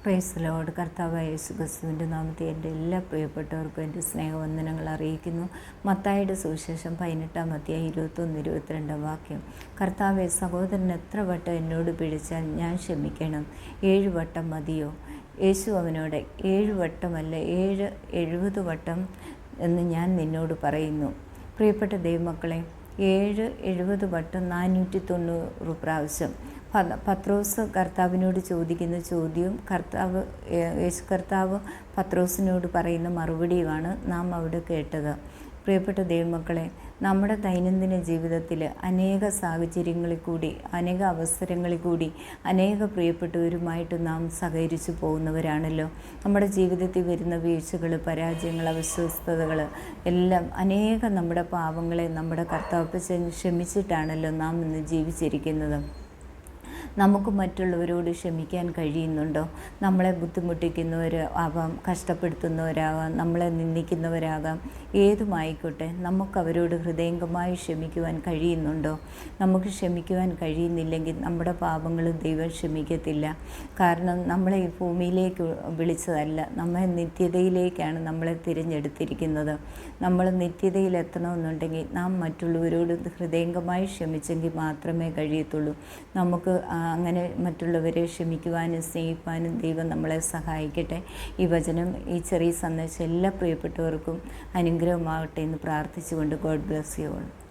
Praise Lord. കർത്താവായ യേശു ക്രിസ്തുവിൻ്റെ നാമത്തിൽ എൻ്റെ എല്ലാ പ്രിയപ്പെട്ടവർക്കും എൻ്റെ സ്നേഹവന്ദനങ്ങൾ അറിയിക്കുന്നു. മത്തായിയുടെ സുവിശേഷം 18-21-22 കർത്താവെ, സഹോദരൻ എത്ര വട്ടം എന്നോട് പിടിച്ചാൽ ഞാൻ ക്ഷമിക്കണം? 7 വട്ടം മതിയോ? യേശു അവനോട്, 7 വട്ടമല്ല, 70 വട്ടം എന്ന് ഞാൻ നിന്നോട് പറയുന്നു. പ്രിയപ്പെട്ട ദൈവമക്കളെ, 70 വട്ടം 490 പ്രാവശ്യം പത്രോസ് കർത്താവിനോട് ചോദിക്കുന്ന ചോദ്യവും യേശു കർത്താവ് പത്രോസിനോട് പറയുന്ന മറുപടിയുമാണ് നാം അവിടെ കേട്ടത്. പ്രിയപ്പെട്ട ദൈവമക്കളെ, നമ്മുടെ ദൈനംദിന ജീവിതത്തിൽ അനേക സാഹചര്യങ്ങളിൽ കൂടി, അനേക അവസരങ്ങളിൽ കൂടി, അനേക പ്രിയപ്പെട്ടവരുമായിട്ട് നാം സഹകരിച്ചു പോകുന്നവരാണല്ലോ. നമ്മുടെ ജീവിതത്തിൽ വരുന്ന വീഴ്ചകൾ, പരാജയങ്ങൾ, അവിശ്വസ്തതകൾ എല്ലാം അനേകം നമ്മുടെ പാവങ്ങളെ നമ്മുടെ കർത്താവ് ക്ഷമിച്ചിട്ടാണല്ലോ നാം ഇന്ന് ജീവിച്ചിരിക്കുന്നത്. നമുക്ക് മറ്റുള്ളവരോട് ക്ഷമിക്കാൻ കഴിയുന്നുണ്ടോ? നമ്മളെ ബുദ്ധിമുട്ടിക്കുന്നവരാകാം, കഷ്ടപ്പെടുത്തുന്നവരാകാം, നമ്മളെ നിന്ദിക്കുന്നവരാകാം, ഏതുമായിക്കോട്ടെ, നമുക്കവരോട് ഹൃദയംഗമായി ക്ഷമിക്കുവാൻ കഴിയുന്നുണ്ടോ? നമുക്ക് ക്ഷമിക്കുവാൻ കഴിയുന്നില്ലെങ്കിൽ നമ്മുടെ പാപങ്ങളും ദൈവം ക്ഷമിക്കത്തില്ല. കാരണം നമ്മളെ ഈ ഭൂമിയിലേക്ക് വിളിച്ചതല്ല, നമ്മെ നിത്യതയിലേക്കാണ് നമ്മളെ തിരഞ്ഞെടുത്തിരിക്കുന്നത്. നമ്മൾ നിത്യതയിലെത്തണമെന്നുണ്ടെങ്കിൽ നാം മറ്റുള്ളവരോട് ഹൃദയംഗമായി ക്ഷമിച്ചെങ്കിൽ മാത്രമേ കഴിയത്തുള്ളൂ. നമുക്ക് അങ്ങനെ മറ്റുള്ളവരെ ക്ഷമിക്കുവാനും സ്നേഹിക്കാനും ദൈവം നമ്മളെ സഹായിക്കട്ടെ. ഈ വചനം, ഈ ചെറിയ സന്ദേശം എല്ലാ പ്രിയപ്പെട്ടവർക്കും അനുഗ്രഹമാകട്ടെ എന്ന് പ്രാർത്ഥിച്ചുകൊണ്ട് ഗോഡ് ബ്ലെസ് യു ഓൾ.